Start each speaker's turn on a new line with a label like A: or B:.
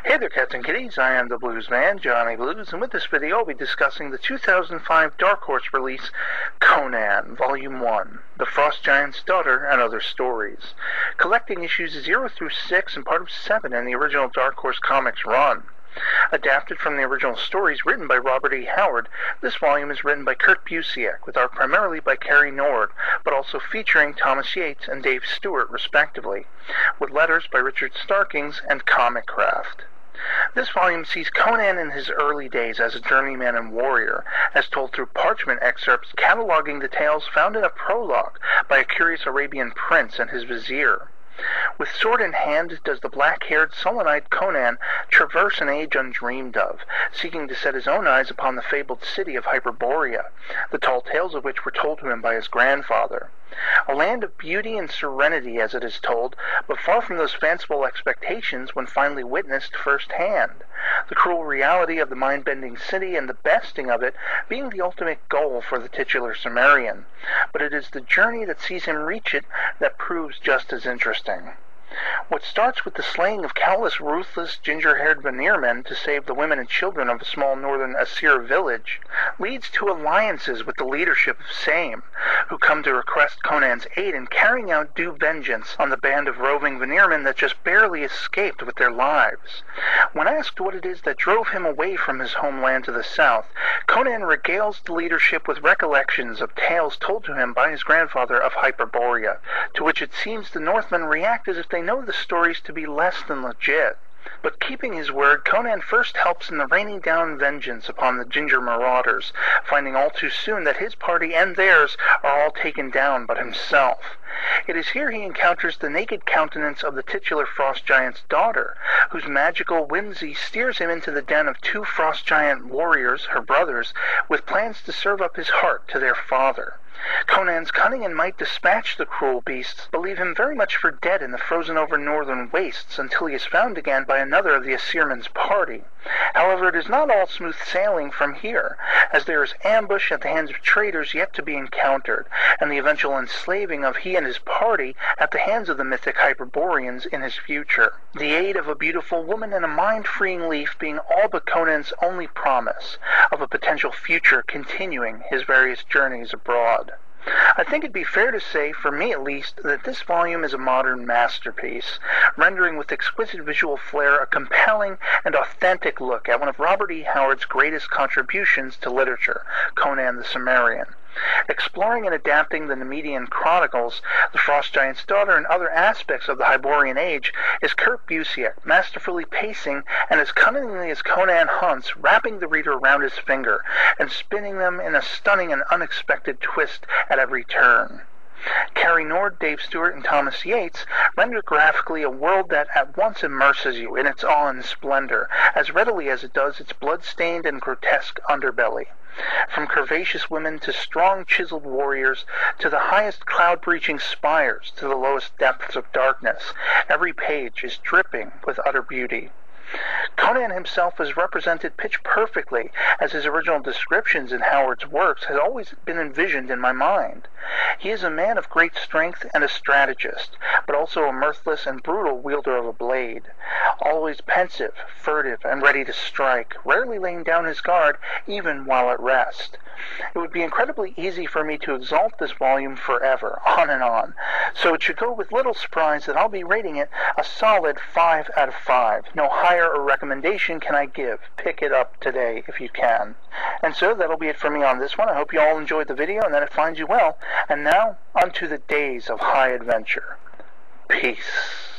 A: Hey there, cats and kitties. I am the Blues Man, Johnny Blues, and with this video I'll be discussing the 2005 Dark Horse release, Conan, Volume 1, The Frost Giant's Daughter and Other Stories, collecting issues 0 through 6 and part of 7 in the original Dark Horse Comics run. Adapted from the original stories written by Robert E. Howard, this volume is written by Kurt Busiek, with art primarily by Cary Nord, but also featuring Thomas Yates and Dave Stewart, respectively, with letters by Richard Starkings and Comic Craft. This volume sees Conan in his early days as a journeyman and warrior, as told through parchment excerpts cataloging the tales found in a prologue by a curious Arabian prince and his vizier. With sword in hand does the black-haired, sullen-eyed Conan traverse an age undreamed of, seeking to set his own eyes upon the fabled city of Hyperborea, the tall tales of which were told to him by his grandfather. A land of beauty and serenity, as it is told, but far from those fanciful expectations when finally witnessed firsthand. The cruel reality of the mind-bending city and the besting of it being the ultimate goal for the titular Cimmerian. But it is the journey that sees him reach it that proves just as interesting. What starts with the slaying of countless ruthless, ginger-haired Vanirmen to save the women and children of a small northern Asir village leads to alliances with the leadership of Same, who come to request Conan's aid in carrying out due vengeance on the band of roving Vanirmen that just barely escaped with their lives. When asked what it is that drove him away from his homeland to the south, Conan regales the leadership with recollections of tales told to him by his grandfather of Hyperborea, to which it seems the Northmen react as if they know the stories to be less than legit. But keeping his word, Conan first helps in the raining down vengeance upon the ginger marauders, finding all too soon that his party and theirs are all taken down but himself. It is here he encounters the naked countenance of the titular frost giant's daughter, whose magical whimsy steers him into the den of two frost giant warriors, her brothers, with plans to serve up his heart to their father. Conan's cunning and might dispatch the cruel beasts, but leave him very much for dead in the frozen-over northern wastes until he is found again by another of the Asirmen's party. However, it is not all smooth sailing from here, as there is ambush at the hands of traitors yet to be encountered, and the eventual enslaving of he and his party at the hands of the mythic Hyperboreans in his future. The aid of a beautiful woman and a mind-freeing leaf being all but Conan's only promise of a potential future continuing his various journeys abroad. I think it'd be fair to say, for me at least, that this volume is a modern masterpiece, rendering with exquisite visual flair a compelling and authentic look at one of Robert E. Howard's greatest contributions to literature, Conan the Cimmerian. Exploring and adapting the Nemedian chronicles, the Frost Giant's Daughter, and other aspects of the Hyborian Age is Kurt Busiek, masterfully pacing and as cunningly as Conan hunts, wrapping the reader around his finger and spinning them in a stunning and unexpected twist at every turn. Cary Nord, Dave Stewart, and Thomas Yates render graphically a world that at once immerses you in its awe and splendor, as readily as it does its blood-stained and grotesque underbelly. From curvaceous women to strong chiseled warriors, to the highest cloud-breaching spires, to the lowest depths of darkness, every page is dripping with utter beauty. Conan himself is represented pitch perfectly, as his original descriptions in Howard's works has always been envisioned in my mind. He is a man of great strength and a strategist, but also a mirthless and brutal wielder of a blade, always pensive, furtive, and ready to strike, rarely laying down his guard even while at rest. It would be incredibly easy for me to exalt this volume forever, on and on, so it should go with little surprise that I'll be rating it a solid 5 out of 5. No higher a recommendation can I give. Pick it up today if you can. And so that'll be it for me on this one. I hope you all enjoyed the video and that it finds you well. And now, unto the days of high adventure. Peace.